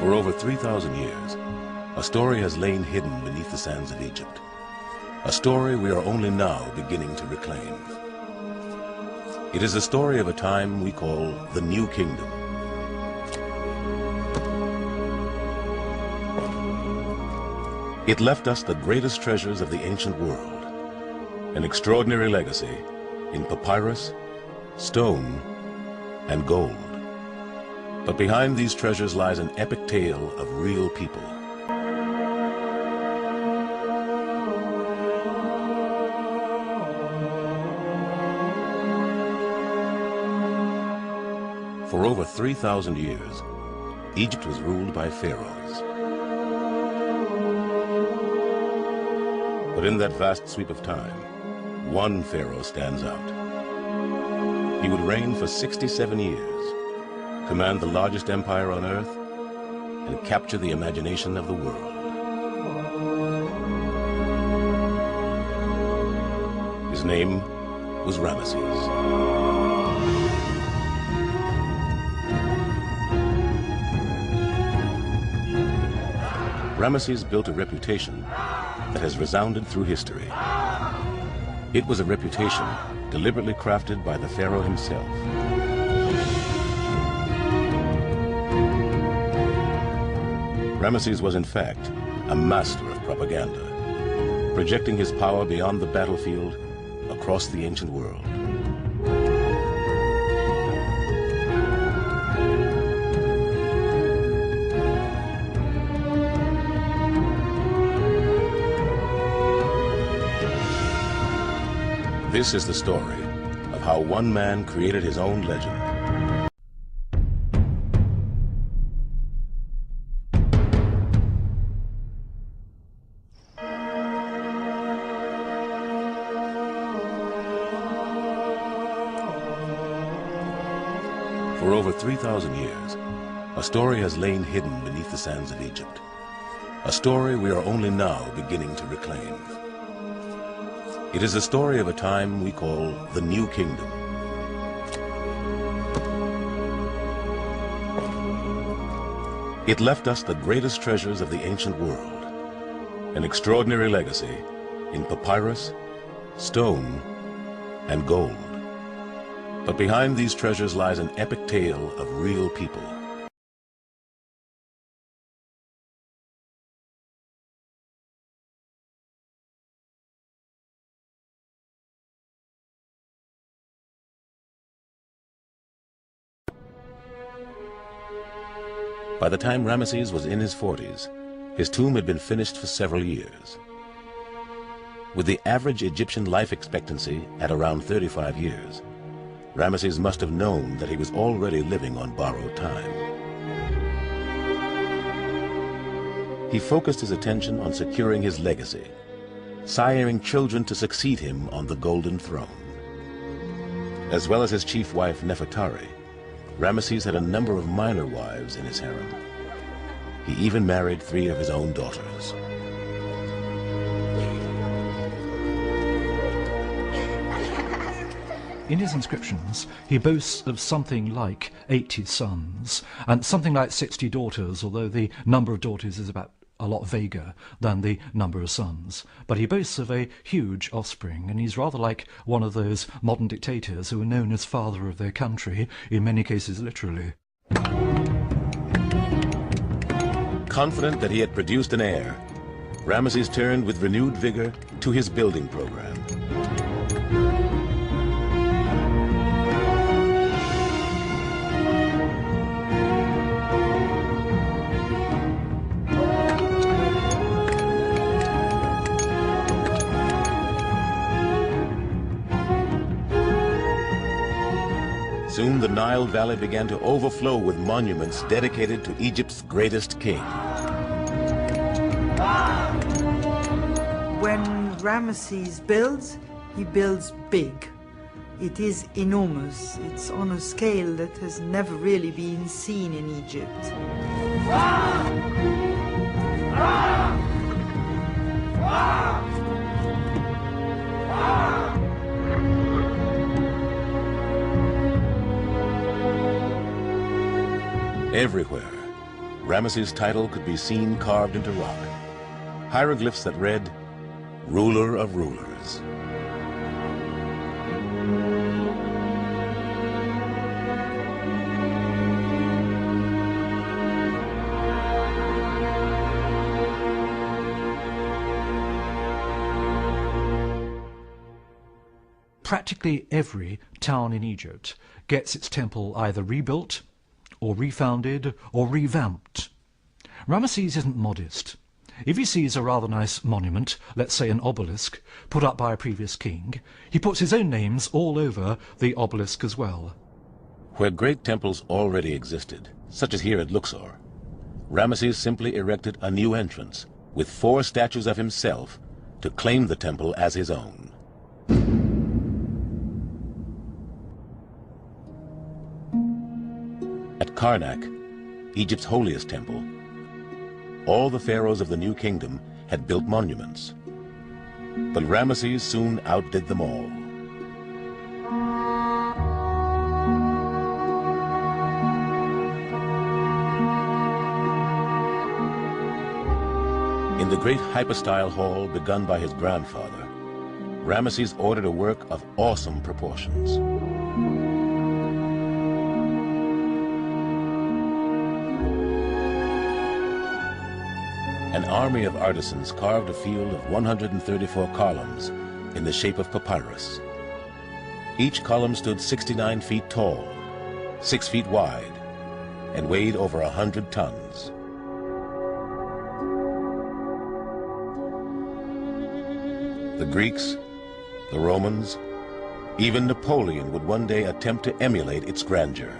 For over 3,000 years, a story has lain hidden beneath the sands of Egypt. A story we are only now beginning to reclaim. It is the story of a time we call the New Kingdom. It left us the greatest treasures of the ancient world, an extraordinary legacy in papyrus, stone, and gold. But behind these treasures lies an epic tale of real people. For over 3,000 years, Egypt was ruled by pharaohs. But in that vast sweep of time, one pharaoh stands out. He would reign for 67 years, command the largest empire on earth, and capture the imagination of the world. His name was Ramesses. Ramesses built a reputation that has resounded through history. It was a reputation deliberately crafted by the pharaoh himself. Ramesses was in fact a master of propaganda, projecting his power beyond the battlefield across the ancient world. This is the story of how one man created his own legend. For over 3,000 years, a story has lain hidden beneath the sands of Egypt. A story we are only now beginning to reclaim. It is the story of a time we call the New Kingdom. It left us the greatest treasures of the ancient world, an extraordinary legacy in papyrus, stone, and gold. But behind these treasures lies an epic tale of real people. By the time Ramesses was in his 40s, his tomb had been finished for several years. With the average Egyptian life expectancy at around 35 years, Ramesses must have known that he was already living on borrowed time. He focused his attention on securing his legacy, siring children to succeed him on the golden throne. As well as his chief wife Nefertari, Ramesses had a number of minor wives in his harem. He even married 3 of his own daughters. In his inscriptions, he boasts of something like 80 sons and something like 60 daughters, although the number of daughters is about a lot vaguer than the number of sons. But he boasts of a huge offspring, and he's rather like one of those modern dictators who are known as father of their country, in many cases literally. Confident that he had produced an heir, Ramesses turned with renewed vigor to his building program. Soon the Nile Valley began to overflow with monuments dedicated to Egypt's greatest king. When Ramesses builds, he builds big. It is enormous. It's on a scale that has never really been seen in Egypt. Everywhere, Ramesses' title could be seen carved into rock. Hieroglyphs that read, "Ruler of Rulers." Practically every town in Egypt gets its temple either rebuilt, or refounded, or revamped. Ramesses isn't modest. If he sees a rather nice monument, let's say an obelisk, put up by a previous king, he puts his own names all over the obelisk as well. Where great temples already existed, such as here at Luxor, Ramesses simply erected a new entrance with 4 statues of himself to claim the temple as his own. At Karnak, Egypt's holiest temple, all the pharaohs of the New Kingdom had built monuments. But Ramesses soon outdid them all. In the great hypostyle hall begun by his grandfather, Ramesses ordered a work of awesome proportions. An army of artisans carved a field of 134 columns in the shape of papyrus. Each column stood 69 feet tall, 6 feet wide, and weighed over 100 tons. The Greeks, the Romans, even Napoleon would one day attempt to emulate its grandeur.